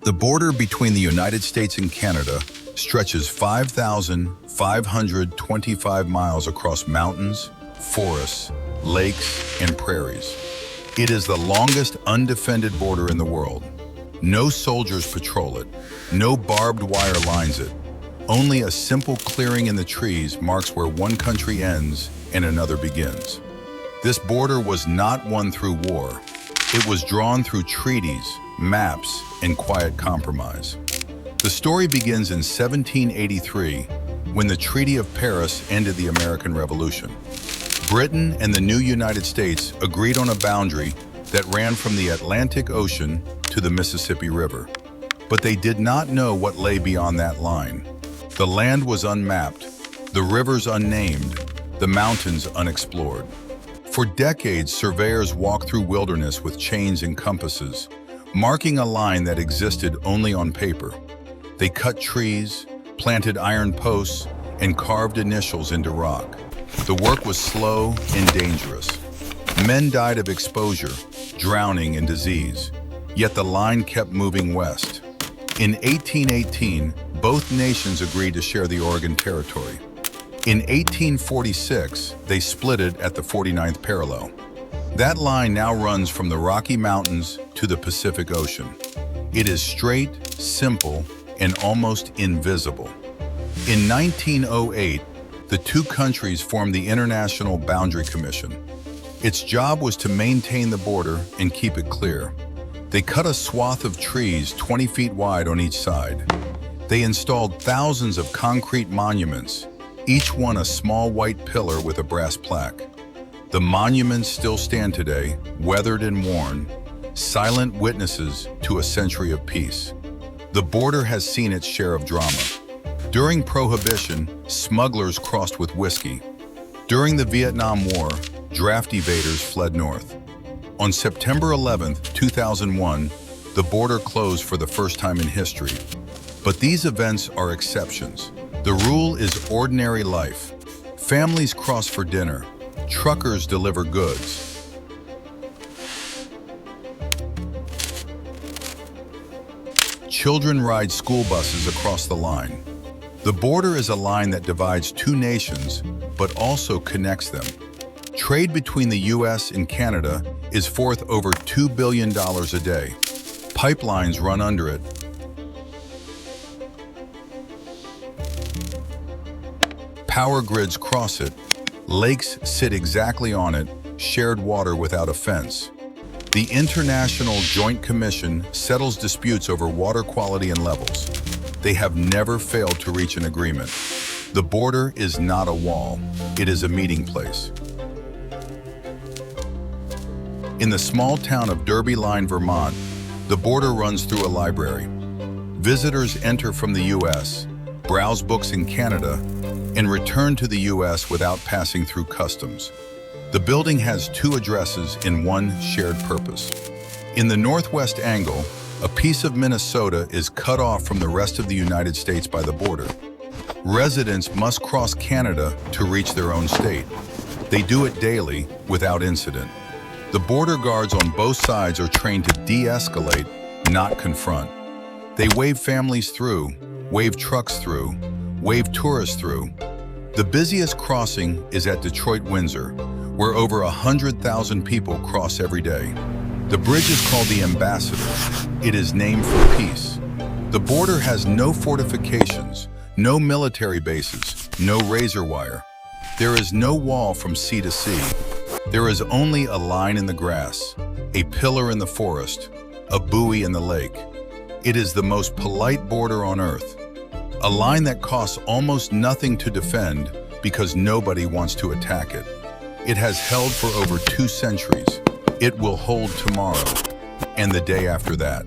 The border between the United States and Canada stretches 5,525 miles across mountains, forests, lakes, and prairies. It is the longest undefended border in the world. No soldiers patrol it. No barbed wire lines it. Only a simple clearing in the trees marks where one country ends and another begins. This border was not won through war. It was drawn through treaties, maps, and quiet compromise. The story begins in 1783, when the Treaty of Paris ended the American Revolution. Britain and the new United States agreed on a boundary that ran from the Atlantic Ocean to the Mississippi River. But they did not know what lay beyond that line. The land was unmapped, the rivers unnamed, the mountains unexplored. For decades, surveyors walked through wilderness with chains and compasses, marking a line that existed only on paper. They cut trees, planted iron posts, and carved initials into rock. The work was slow and dangerous. Men died of exposure, drowning, and disease. Yet the line kept moving west. In 1818, both nations agreed to share the Oregon Territory. In 1846, they split it at the 49th parallel. That line now runs from the Rocky Mountains to the Pacific Ocean. It is straight, simple, and almost invisible. In 1908, the two countries formed the International Boundary Commission. Its job was to maintain the border and keep it clear. They cut a swath of trees 20 feet wide on each side. They installed thousands of concrete monuments, each one a small white pillar with a brass plaque. The monuments still stand today, weathered and worn, silent witnesses to a century of peace. The border has seen its share of drama. During Prohibition, smugglers crossed with whiskey. During the Vietnam War, draft evaders fled north. On September 11, 2001, the border closed for the first time in history. But these events are exceptions. The rule is ordinary life. Families cross for dinner. Truckers deliver goods. Children ride school buses across the line. The border is a line that divides two nations, but also connects them. Trade between the U.S. and Canada is worth over $2 billion a day. Pipelines run under it. Power grids cross it. Lakes sit exactly on it, shared water without a fence. The International Joint Commission settles disputes over water quality and levels. They have never failed to reach an agreement. The border is not a wall, it is a meeting place. In the small town of Derby Line, Vermont, the border runs through a library. Visitors enter from the U.S., browse books in Canada, and return to the U.S. without passing through customs. The building has two addresses and one shared purpose. In the northwest angle, a piece of Minnesota is cut off from the rest of the United States by the border. Residents must cross Canada to reach their own state. They do it daily, without incident. The border guards on both sides are trained to de-escalate, not confront. They wave families through, wave trucks through, wave tourists through. The busiest crossing is at Detroit-Windsor, where over 100,000 people cross every day. The bridge is called the Ambassador. It is named for peace. The border has no fortifications, no military bases, no razor wire. There is no wall from sea to sea. There is only a line in the grass, a pillar in the forest, a buoy in the lake. It is the most polite border on earth. A line that costs almost nothing to defend because nobody wants to attack it. It has held for over 2 centuries. It will hold tomorrow and the day after that.